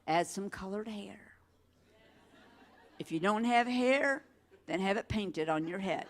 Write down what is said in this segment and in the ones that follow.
add some colored hair. If you don't have hair, then have it painted on your head.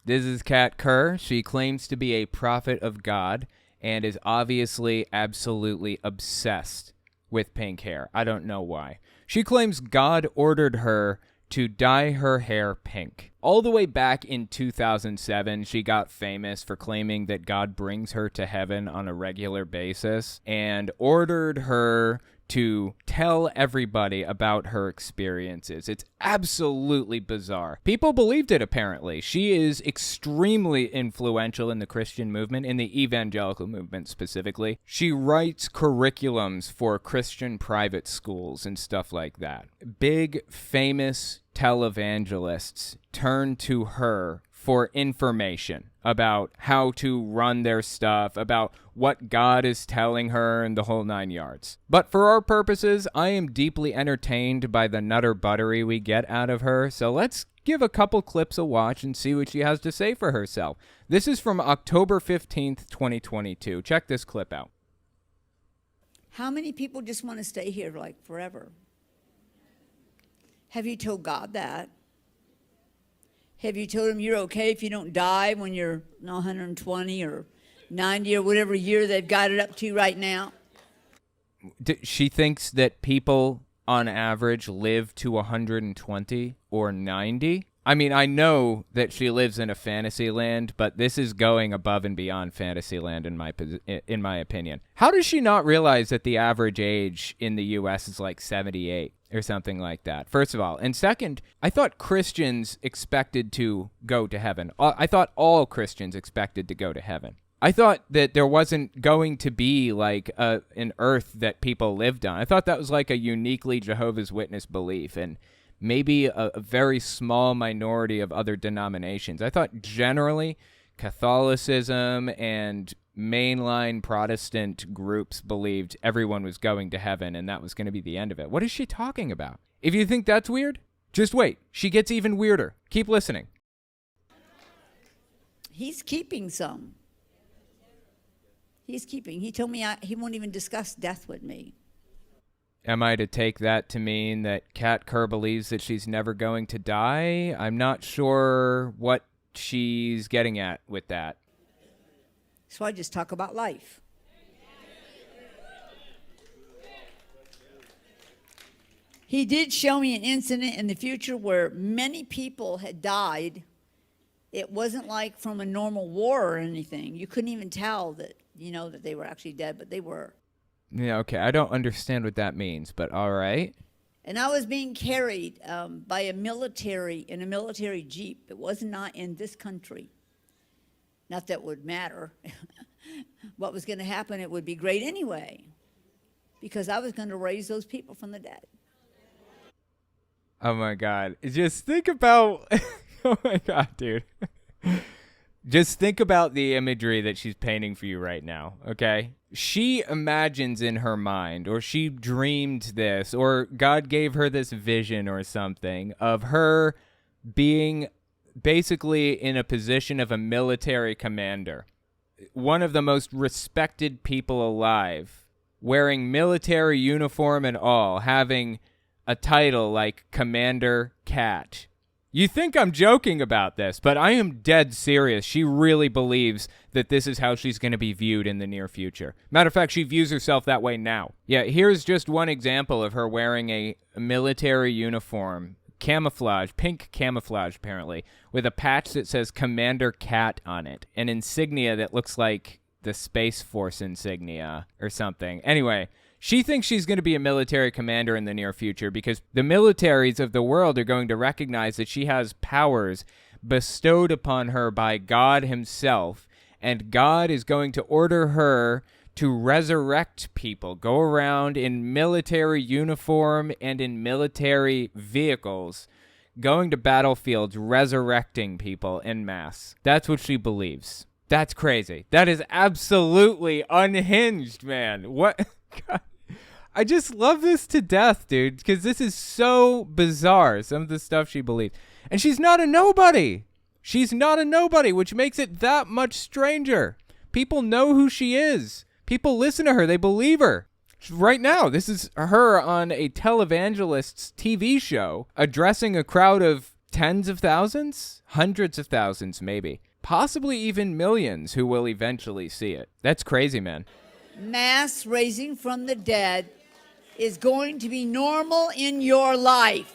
This is Cat Kerr. She claims to be a prophet of God and is obviously absolutely obsessed with pink hair. I don't know why. She claims God ordered her to dye her hair pink. All the way back in 2007, she got famous for claiming that God brings her to heaven on a regular basis and ordered her to tell everybody about her experiences. It's absolutely bizarre. People believed it, apparently. She is extremely influential in the Christian movement, in the evangelical movement specifically. She writes curriculums for Christian private schools and stuff like that. Big, famous televangelists turn to her for information about how to run their stuff, about what God is telling her, and the whole 9 yards. But for our purposes, I am deeply entertained by the nutter buttery we get out of her, so let's give a couple clips a watch and see what she has to say for herself. This is from October 15th, 2022. Check this clip out. How many people just want to stay here like forever? Have you told God that? Have you told him you're okay if you don't die when you're 120 or 90 or whatever year they've got it up to right now? She thinks that people on average live to 120 or 90. I mean, I know that she lives in a fantasy land, but this is going above and beyond fantasy land in my opinion. How does she not realize that the average age in the U.S. is like 78 or something like that? First of all. And second, I thought Christians expected to go to heaven. I thought all Christians expected to go to heaven. I thought that there wasn't going to be like an earth that people lived on. I thought that was like a uniquely Jehovah's Witness belief and maybe a very small minority of other denominations. I thought generally Catholicism and mainline Protestant groups believed everyone was going to heaven and that was going to be the end of it. What is she talking about? If you think that's weird, just wait. She gets even weirder. Keep listening. He's keeping some. He's keeping. He told me he won't even discuss death with me. Am I to take that to mean that Cat Kerr believes that she's never going to die? I'm not sure what she's getting at with that. So I just talk about life. He did show me an incident in the future where many people had died. It wasn't like from a normal war or anything. You couldn't even tell that, that they were actually dead, but they were. Yeah, okay. I don't understand what that means, but all right. And I was being carried by in a military jeep. It was not in this country. Not that it would matter. What was going to happen, it would be great anyway. Because I was going to raise those people from the dead. Oh, my God. Just think about... Oh, my God, dude. Just think about the imagery that she's painting for you right now, okay? She imagines in her mind, or she dreamed this, or God gave her this vision or something of her being basically in a position of a military commander, one of the most respected people alive, wearing military uniform and all, having a title like Commander Cat. You think I'm joking about this, but I am dead serious. She really believes that this is how she's going to be viewed in the near future. Matter of fact, she views herself that way now. Yeah, here's just one example of her wearing a military uniform, camouflage, pink camouflage apparently, with a patch that says Commander Cat on it, an insignia that looks like the Space Force insignia or something. Anyway, she thinks she's going to be a military commander in the near future because the militaries of the world are going to recognize that she has powers bestowed upon her by God himself, and God is going to order her to resurrect people, go around in military uniform and in military vehicles, going to battlefields, resurrecting people en masse. That's what she believes. That's crazy. That is absolutely unhinged, man. What? God. I just love this to death, dude, because this is so bizarre, some of the stuff she believes. And she's not a nobody. She's not a nobody, which makes it that much stranger. People know who she is. People listen to her. They believe her. Right now, this is her on a televangelist's TV show addressing a crowd of tens of thousands, hundreds of thousands maybe, possibly even millions who will eventually see it. That's crazy, man. Mass raising from the dead is going to be normal in your life.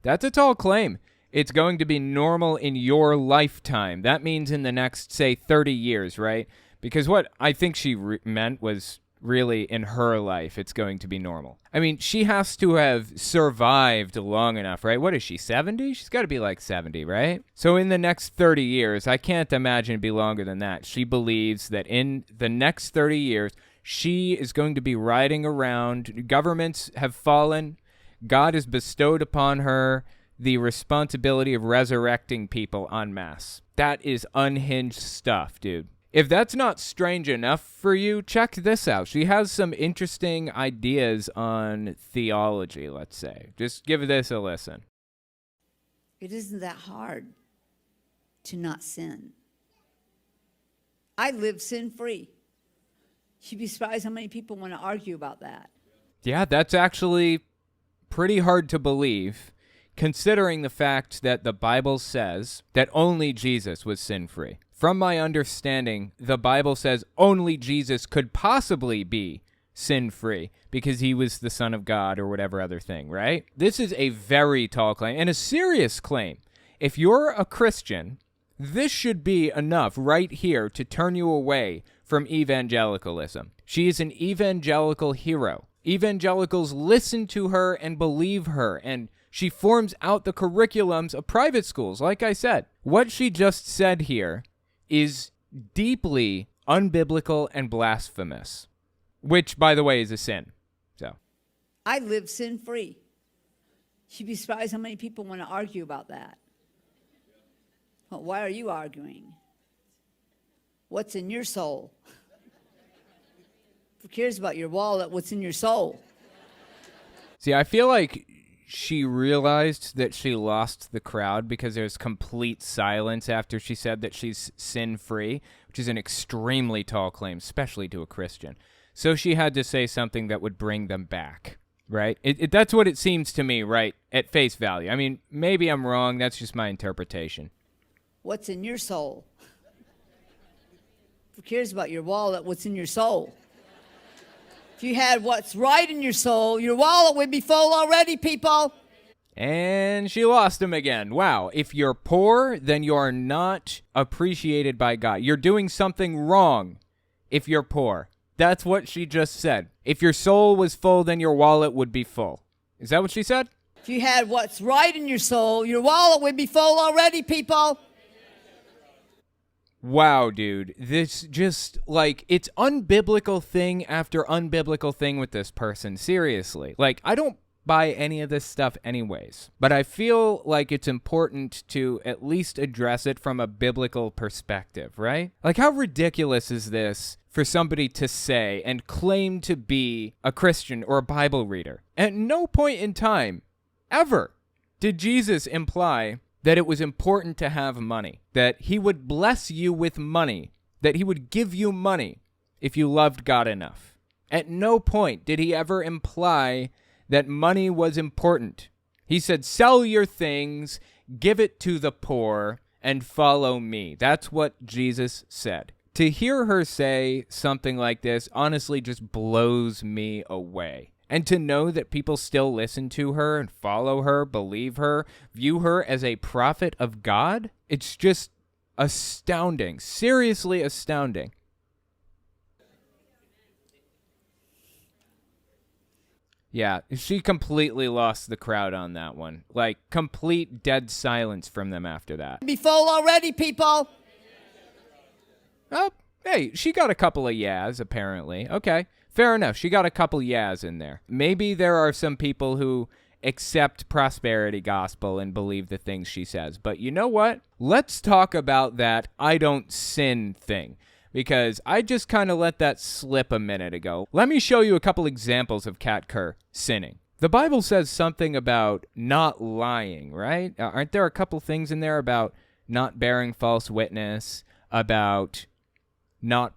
That's a tall claim. It's going to be normal in your lifetime. That means in the next, say, 30 years, right? Because what I think she meant was really in her life, it's going to be normal. I mean, she has to have survived long enough, right? What is she, 70? She's got to be like 70, right? So in the next 30 years, I can't imagine it'd be longer than that. She believes that in the next 30 years, she is going to be riding around. Governments have fallen. God has bestowed upon her the responsibility of resurrecting people en masse. That is unhinged stuff, dude. If that's not strange enough for you, check this out. She has some interesting ideas on theology, let's say. Just give this a listen. It isn't that hard to not sin. I live sin-free. You'd be surprised how many people want to argue about that. Yeah, that's actually pretty hard to believe, considering the fact that the Bible says that only Jesus was sin-free. From my understanding, the Bible says only Jesus could possibly be sin-free because he was the Son of God or whatever other thing, right? This is a very tall claim and a serious claim. If you're a Christian, this should be enough right here to turn you away from evangelicalism. She is an evangelical hero. Evangelicals listen to her and believe her, and she forms out the curriculums of private schools, like I said. What she just said here is deeply unbiblical and blasphemous, which, by the way, is a sin. So, I live sin-free. You'd be surprised how many people want to argue about that. Well, why are you arguing? What's in your soul? Who cares about your wallet? What's in your soul? see, I feel like she realized that she lost the crowd because there's complete silence after she said that she's sin-free, which is an extremely tall claim, especially to a Christian. So she had to say something that would bring them back, right? That's what it seems to me, right, at face value. I mean, maybe I'm wrong. That's just my interpretation. What's in your soul? Who cares about your wallet? What's in your soul? If you had what's right in your soul, your wallet would be full already, people. And she lost him again. Wow. If you're poor, then you are not appreciated by God. You're doing something wrong if you're poor. That's what she just said. If your soul was full, then your wallet would be full. Is that what she said? If you had what's right in your soul, your wallet would be full already, people. Wow, dude. This just, like, it's unbiblical thing after unbiblical thing with this person. Seriously. Like, I don't buy any of this stuff anyways. But I feel like it's important to at least address it from a biblical perspective, right? Like, how ridiculous is this for somebody to say and claim to be a Christian or a Bible reader? At no point in time, ever, did Jesus imply that it was important to have money, that he would bless you with money, that he would give you money if you loved God enough. At no point did he ever imply that money was important. He said, sell your things, give it to the poor, and follow me. That's what Jesus said. To hear her say something like this honestly just blows me away. And to know that people still listen to her and follow her, believe her, view her as a prophet of God, it's just astounding. Seriously astounding. Yeah, she completely lost the crowd on that one. Like, complete dead silence from them after that. Be full already, people. Oh, hey, she got a couple of yeahs, apparently. Okay. Fair enough. She got a couple yeahs in there. Maybe there are some people who accept prosperity gospel and believe the things she says. But you know what? Let's talk about that I don't sin thing, because I just kind of let that slip a minute ago. Let me show you a couple examples of Cat Kerr sinning. The Bible says something about not lying, right? Aren't there a couple things in there about not bearing false witness, about not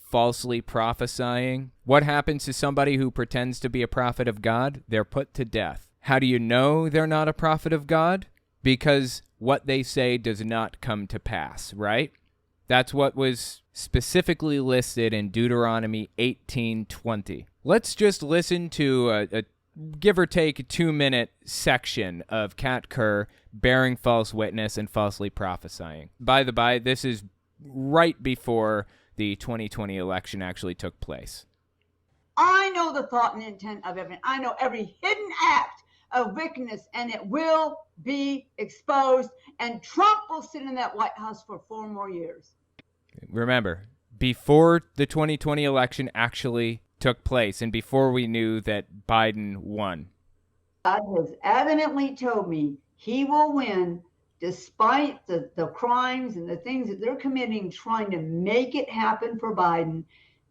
falsely prophesying. What happens to somebody who pretends to be a prophet of God? They're put to death. How do you know they're not a prophet of God? Because what they say does not come to pass, right? That's what was specifically listed in Deuteronomy 18:20. Let's just listen to a give or take 2-minute section of Cat Kerr bearing false witness and falsely prophesying. By the by, this is right before the 2020 election actually took place. I know the thought and intent of everything. I know every hidden act of wickedness, and it will be exposed, and Trump will sit in that White House for 4 more years. Remember, before the 2020 election actually took place and before we knew that Biden won. God has adamantly told me he will win despite the crimes and the things that they're committing, trying to make it happen for Biden.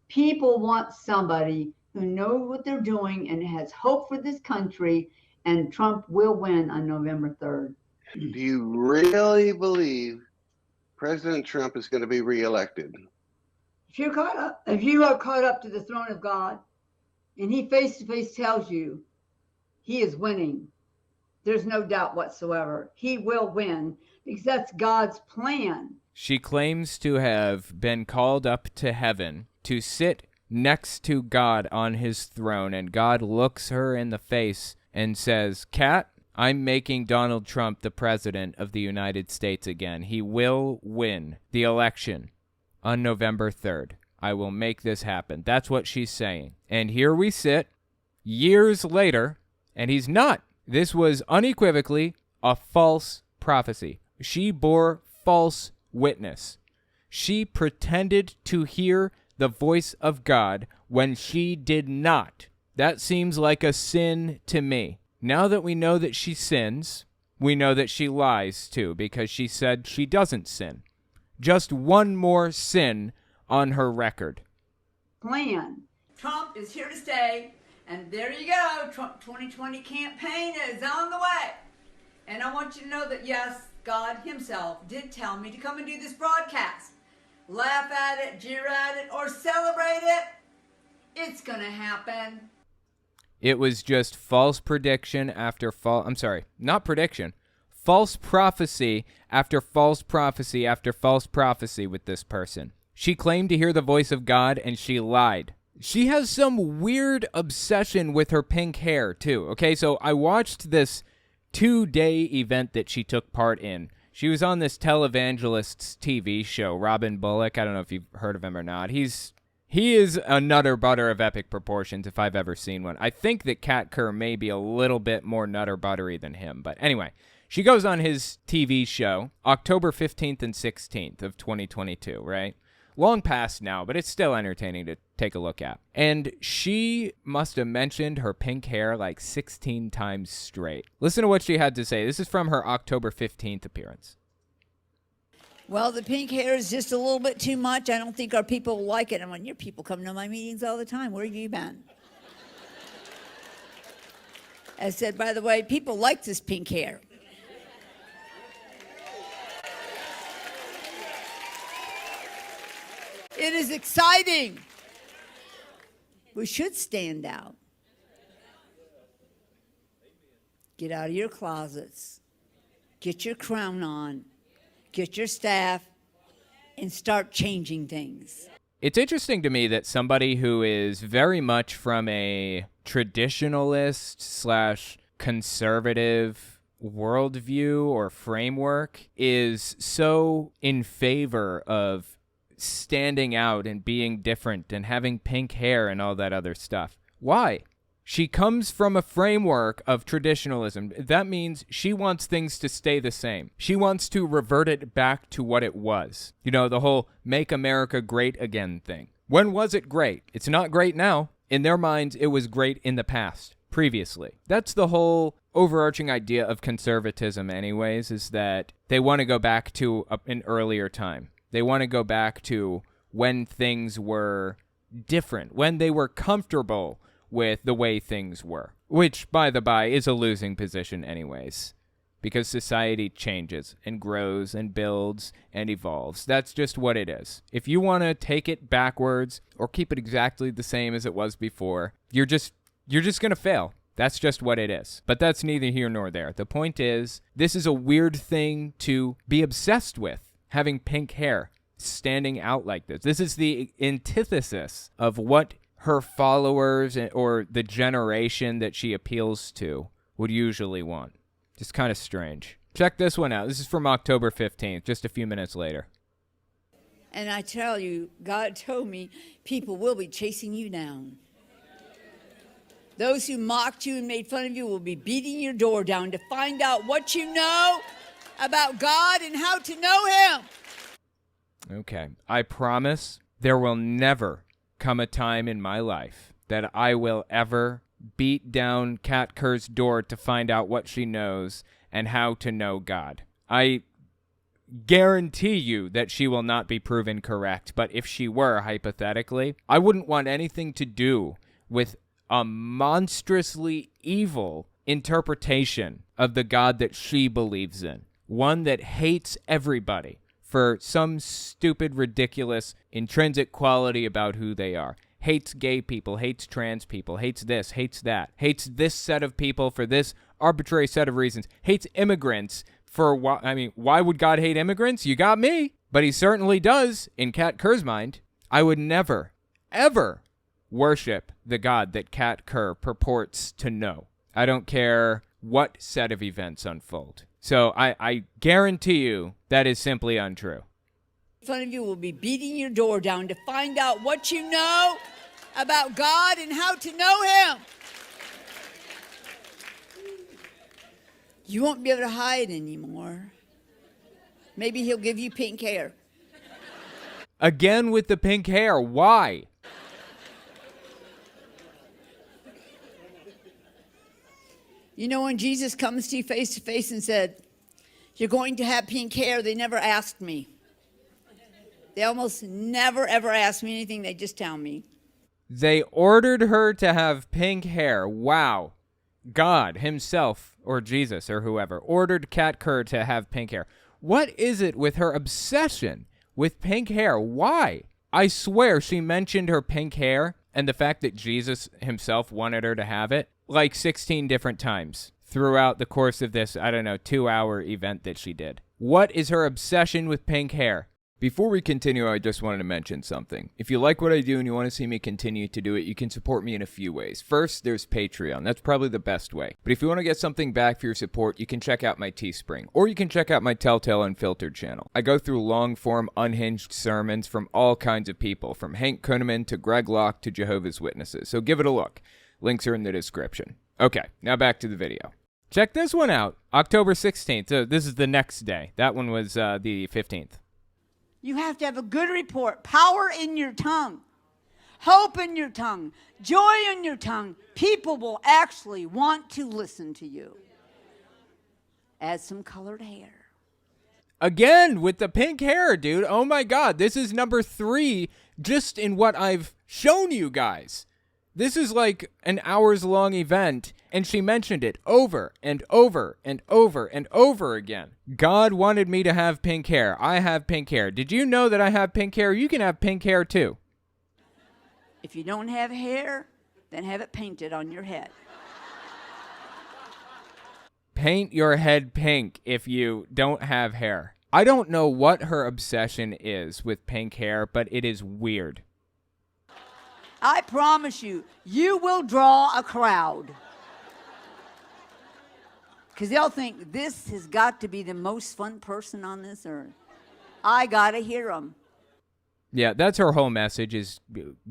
People want somebody who knows what they're doing and has hope for this country, and Trump will win on November 3rd. Do you really believe President Trump is going to be reelected? If you are caught up to the throne of God, and he face to face tells you he is winning, there's no doubt whatsoever. He will win because that's God's plan. She claims to have been called up to heaven to sit next to God on his throne, and God looks her in the face and says, "Cat, I'm making Donald Trump the president of the United States again. He will win the election on November 3rd. I will make this happen." That's what she's saying. And here we sit years later, and he's not. This was unequivocally a false prophecy. She bore false witness. She pretended to hear the voice of God when she did not. That seems like a sin to me. Now that we know that she sins, we know that she lies too, because she said she doesn't sin. Just one more sin on her record. Plan. Trump is here to stay, and there you go. Trump 2020 campaign is on the way. And I want you to know that, yes, God himself did tell me to come and do this broadcast. Laugh at it, jeer at it, or celebrate it. It's going to happen. It was just false prediction after false prophecy after false prophecy after false prophecy with this person. She claimed to hear the voice of God, and she lied. She has some weird obsession with her pink hair, too. Okay, so I watched this 2-day event that she took part in. She was on this televangelist's TV show, Robin Bullock. I don't know if you've heard of him or not. He is a nutter butter of epic proportions if I've ever seen one. I think that Cat Kerr may be a little bit more nutter buttery than him. But anyway, she goes on his TV show October 15th and 16th of 2022, right? Long past now, but it's still entertaining to take a look at. And she must have mentioned her pink hair like 16 times straight. Listen to what she had to say. This is from her October 15th appearance. Well, the pink hair is just a little bit too much. I don't think our people will like it. And when your people come to my meetings all the time, where have you been? I said, by the way, people like this pink hair. It is exciting. We should stand out. Get out of your closets. Get your crown on. Get your staff. And start changing things. It's interesting to me that somebody who is very much from a traditionalist / conservative worldview or framework is so in favor of standing out and being different and having pink hair and all that other stuff. Why? She comes from a framework of traditionalism. That means she wants things to stay the same. She wants to revert it back to what it was. You know, the whole make America great again thing. When was it great? It's not great now. In their minds, it was great in the past, previously. That's the whole overarching idea of conservatism anyways, is that they want to go back to an earlier time. They want to go back to when things were different, when they were comfortable with the way things were, which, by the by, is a losing position anyways. because society changes and grows and builds and evolves. That's just what it is. If you want to take it backwards or keep it exactly the same as it was before, you're just going to fail. That's just what it is. But that's neither here nor there. The point is, this is a weird thing to be obsessed with, having pink hair, standing out like this. This is the antithesis of what her followers or the generation that she appeals to would usually want. Just kind of strange. Check this one out. This is from October 15th, just a few minutes later. And I tell you, God told me people will be chasing you down. Those who mocked you and made fun of you will be beating your door down to find out what you know about God and how to know Him. Okay. I promise there will never come a time in my life that I will ever beat down Cat Kerr's door to find out what she knows and how to know God. I guarantee you that she will not be proven correct, but if she were, hypothetically, I wouldn't want anything to do with a monstrously evil interpretation of the God that she believes in. One that hates everybody for some stupid, ridiculous, intrinsic quality about who they are. Hates gay people, hates trans people, hates this, hates that, hates this set of people for this arbitrary set of reasons, hates immigrants for why would God hate immigrants? You got me. But he certainly does, in Cat Kerr's mind. I would never, ever worship the God that Cat Kerr purports to know. I don't care what set of events unfold. So I guarantee you that is simply untrue. Fun of you will be beating your door down to find out what you know about God and how to know Him. You won't be able to hide anymore. Maybe He'll give you pink hair. Again with the pink hair. Why? You know, when Jesus comes to you face to face and said, "You're going to have pink hair," they never asked me. They almost never, ever ask me anything. They just tell me. They ordered her to have pink hair. Wow. God himself, or Jesus, or whoever, ordered Cat Kerr to have pink hair. What is it with her obsession with pink hair? Why? I swear she mentioned her pink hair and the fact that Jesus himself wanted her to have it like 16 different times throughout the course of this, 2-hour event that she did. What is her obsession with pink hair? Before we continue, I just wanted to mention something. If you like what I do and you want to see me continue to do it, you can support me in a few ways. First, there's Patreon. That's probably the best way. But if you want to get something back for your support, you can check out my Teespring. Or you can check out my Telltale Unfiltered channel. I go through long-form, unhinged sermons from all kinds of people, from Hank Kunneman to Greg Locke to Jehovah's Witnesses. So give it a look. Links are in the description. Okay, now back to the video. Check this one out. October 16th. So this is the next day. That one was the 15th. You have to have a good report, power in your tongue, hope in your tongue, joy in your tongue. People will actually want to listen to you. Add some colored hair. Again, with the pink hair, dude. Oh my God, this is number 3 just in what I've shown you guys. This is like an hours-long event, and she mentioned it over and over and over and over again. God wanted me to have pink hair. I have pink hair. Did you know that I have pink hair? You can have pink hair too. If you don't have hair, then have it painted on your head. Paint your head pink if you don't have hair. I don't know what her obsession is with pink hair, but it is weird. I promise you, you will draw a crowd. Because they'll think, this has got to be the most fun person on this earth. I got to hear them. Yeah, that's her whole message, is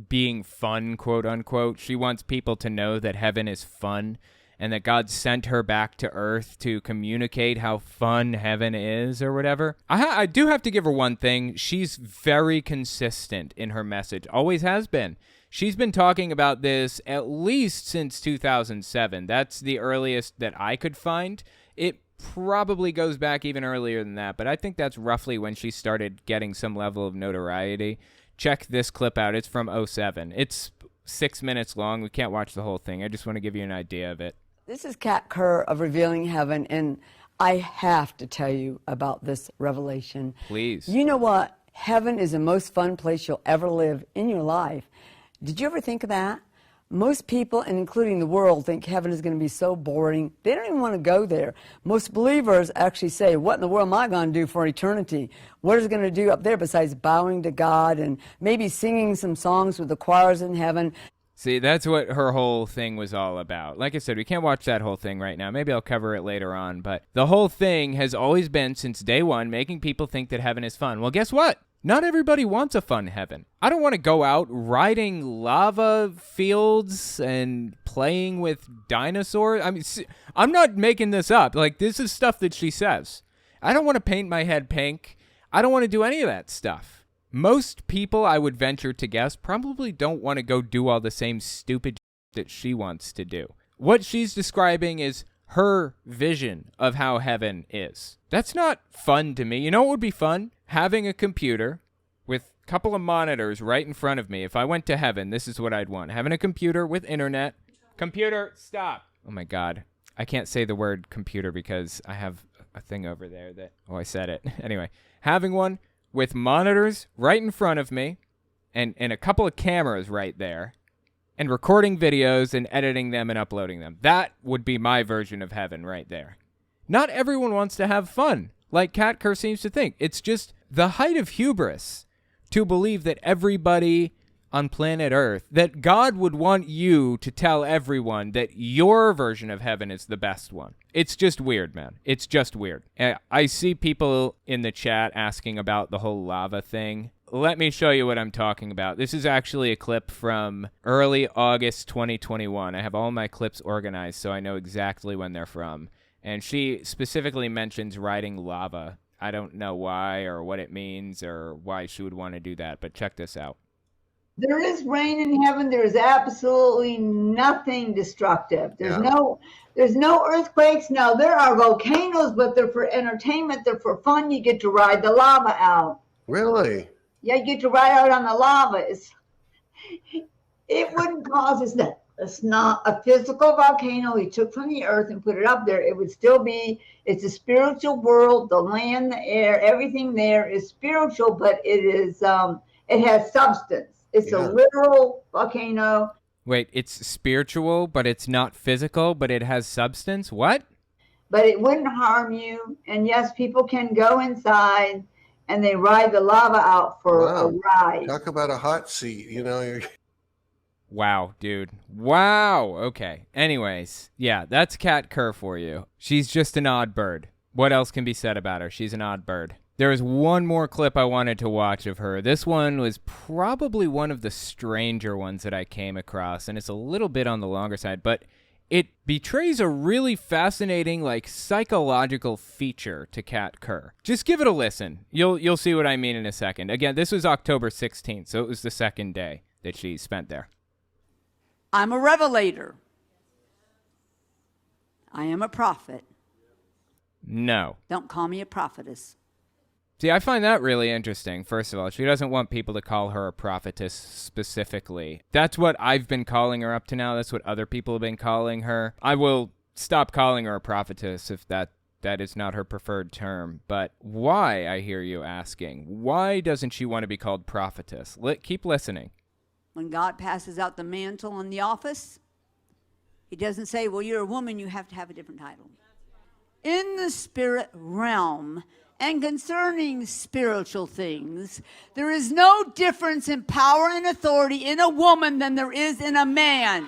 being fun, quote unquote. She wants people to know that heaven is fun and that God sent her back to earth to communicate how fun heaven is or whatever. I do have to give her one thing. She's very consistent in her message, always has been. She's been talking about this at least since 2007. That's the earliest that I could find. It probably goes back even earlier than that, but I think that's roughly when she started getting some level of notoriety. Check this clip out. It's from 2007. It's 6 minutes long. We can't watch the whole thing. I just want to give you an idea of it. This is Cat Kerr of Revealing Heaven, and I have to tell you about this revelation. Please. You know what? Heaven is the most fun place you'll ever live in your life. Did you ever think of that? Most people, and including the world, think heaven is going to be so boring. They don't even want to go there. Most believers actually say, what in the world am I going to do for eternity? What is it going to do up there besides bowing to God and maybe singing some songs with the choirs in heaven? See, that's what her whole thing was all about. Like I said, we can't watch that whole thing right now. Maybe I'll cover it later on. But the whole thing has always been, since day one, making people think that heaven is fun. Well, guess what? Not everybody wants a fun heaven. I don't want to go out riding lava fields and playing with dinosaurs. I mean, I'm not making this up. Like, this is stuff that she says. I don't want to paint my head pink. I don't want to do any of that stuff. Most people, I would venture to guess, probably don't want to go do all the same stupid that she wants to do. What she's describing is her vision of how heaven is. That's not fun to me. You know what would be fun? Having a computer with a couple of monitors right in front of me. If I went to heaven, this is what I'd want. Having a computer with internet. Computer, stop. Oh my God. I can't say the word computer because I have a thing over there that, oh, I said it. Anyway, having one with monitors right in front of me and a couple of cameras right there and recording videos and editing them and uploading them. That would be my version of heaven right there. Not everyone wants to have fun, like Cat Kerr seems to think. It's just the height of hubris to believe that everybody on planet Earth, that God would want you to tell everyone that your version of heaven is the best one. It's just weird, man. It's just weird. I see people in the chat asking about the whole lava thing. Let me show you what I'm talking about. This is actually a clip from early August 2021. I have all my clips organized so I know exactly when they're from. And she specifically mentions riding lava. I don't know why or what it means or why she would want to do that, but check this out. There is rain in heaven. There is absolutely nothing destructive. There's no earthquakes. Now there are volcanoes, but they're for entertainment. They're for fun. You get to ride the lava out. Really? Yeah, you get to ride out on the lava. It wouldn't cause us that. It's not a physical volcano he took from the earth and put it up there. It would still be, it's a spiritual world. The land, the air, everything there is spiritual, but it is, it has substance. It's a literal volcano. Wait, it's spiritual, but it's not physical, but it has substance? What? But it wouldn't harm you. And yes, people can go inside and they ride the lava out for a ride. Talk about a hot seat, you know. Wow, dude. Wow. Okay. Anyways, yeah, that's Cat Kerr for you. She's just an odd bird. What else can be said about her? She's an odd bird. There was one more clip I wanted to watch of her. This one was probably one of the stranger ones that I came across, and it's a little bit on the longer side, but it betrays a really fascinating, like, psychological feature to Cat Kerr. Just give it a listen. You'll see what I mean in a second. Again, this was October 16th, so it was the second day that she spent there. I'm a revelator. I am a prophet. No. Don't call me a prophetess. See, I find that really interesting. First of all, she doesn't want people to call her a prophetess specifically. That's what I've been calling her up to now. That's what other people have been calling her. I will stop calling her a prophetess if that is not her preferred term. But why, I hear you asking? Why doesn't she want to be called prophetess? Keep listening. When God passes out the mantle in the office, he doesn't say, well, you're a woman, you have to have a different title. In the spirit realm and concerning spiritual things, there is no difference in power and authority in a woman than there is in a man.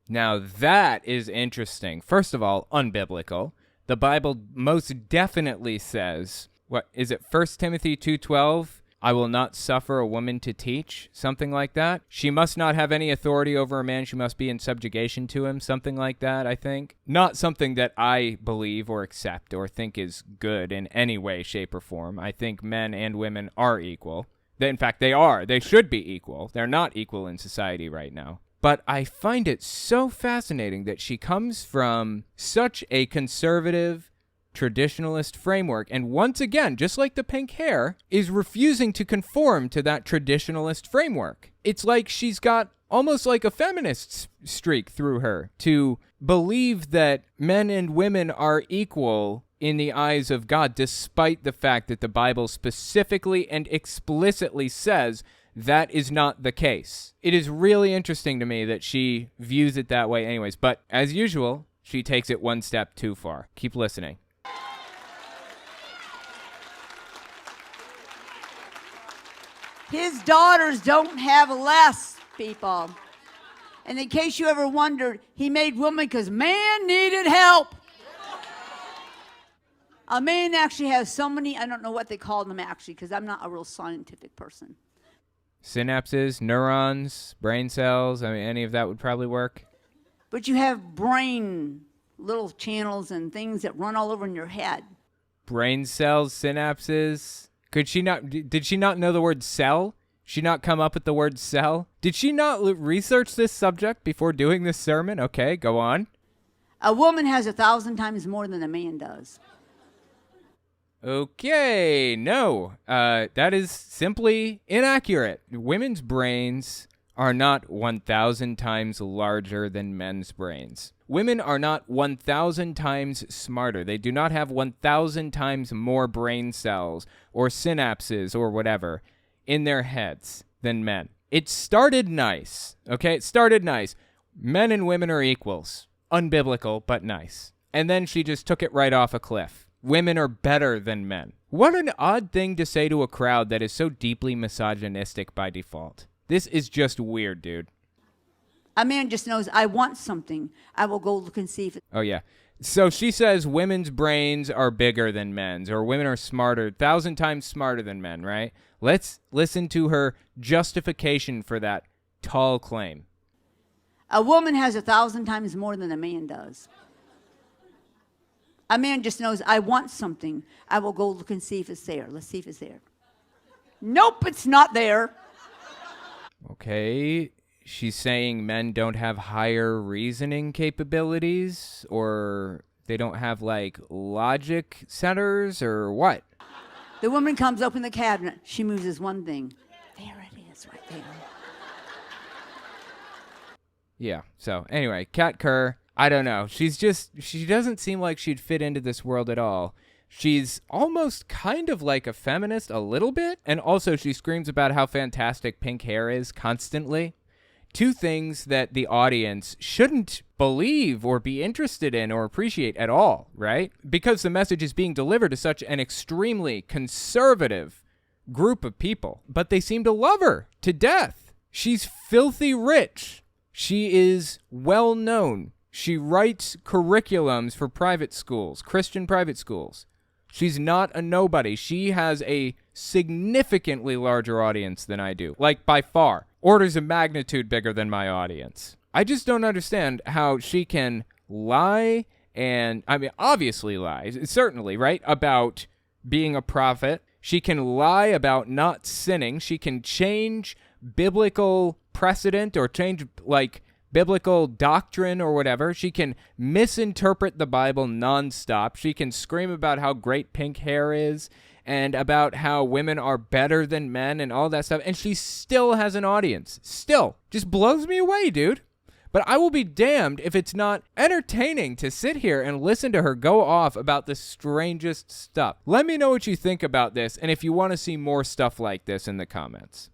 Now that is interesting. First of all, unbiblical. The Bible most definitely says, what is it, 1 Timothy 2:12? I will not suffer a woman to teach, something like that. She must not have any authority over a man. She must be in subjugation to him, something like that, I think. Not something that I believe or accept or think is good in any way, shape, or form. I think men and women are equal. In fact, they are. They should be equal. They're not equal in society right now. But I find it so fascinating that she comes from such a conservative, traditionalist framework, and once again, just like the pink hair, is refusing to conform to that traditionalist framework. It's like she's got almost like a feminist streak through her to believe that men and women are equal in the eyes of God, despite the fact that the Bible specifically and explicitly says that is not the case. It is really interesting to me that she views it that way anyways, but as usual, she takes it one step too far. Keep listening. His daughters don't have less, people. And in case you ever wondered, he made woman because man needed help. A man actually has so many, I don't know what they call them actually, because I'm not a real scientific person. Synapses, neurons, brain cells, I mean, any of that would probably work. But you have brain, little channels and things that run all over in your head. Brain cells, synapses. Did she not know the word cell? She not come up with the word cell? Did she not research this subject before doing this sermon? Okay, go on. A woman has 1,000 times more than a man does. Okay, no. That is simply inaccurate. Women's brains are not 1,000 times larger than men's brains. Women are not 1,000 times smarter. They do not have 1,000 times more brain cells or synapses or whatever in their heads than men. It started nice, okay? It started nice. Men and women are equals. Unbiblical, but nice. And then she just took it right off a cliff. Women are better than men. What an odd thing to say to a crowd that is so deeply misogynistic by default. This is just weird, dude. A man just knows, I want something. I will go look and see if it... Oh, yeah. So she says women's brains are bigger than men's, or women are smarter, 1,000 times smarter than men, right? Let's listen to her justification for that tall claim. A woman has 1,000 times more than a man does. A man just knows, I want something. I will go look and see if it's there. Let's see if it's there. Nope, it's not there. Okay. She's saying men don't have higher reasoning capabilities, or they don't have, like, logic centers, or what? The woman comes open the cabinet. She moves this one thing. There it is, right there. Yeah, so anyway, Cat Kerr, I don't know. She doesn't seem like she'd fit into this world at all. She's almost kind of like a feminist a little bit, and also she screams about how fantastic pink hair is constantly. Two things that the audience shouldn't believe or be interested in or appreciate at all, right? Because the message is being delivered to such an extremely conservative group of people, but they seem to love her to death. She's filthy rich. She is well known. She writes curriculums for private schools, Christian private schools. She's not a nobody. She has a significantly larger audience than I do, like by far, orders of magnitude bigger than my audience. I just don't understand how she can lie and, I mean, obviously lie, certainly, right, about being a prophet. She can lie about not sinning. She can change biblical precedent or change, like, biblical doctrine or whatever. She can misinterpret the Bible nonstop. She can scream about how great pink hair is and about how women are better than men and all that stuff. And she still has an audience. Still. Just blows me away, dude. But I will be damned if it's not entertaining to sit here and listen to her go off about the strangest stuff. Let me know what you think about this and if you want to see more stuff like this in the comments.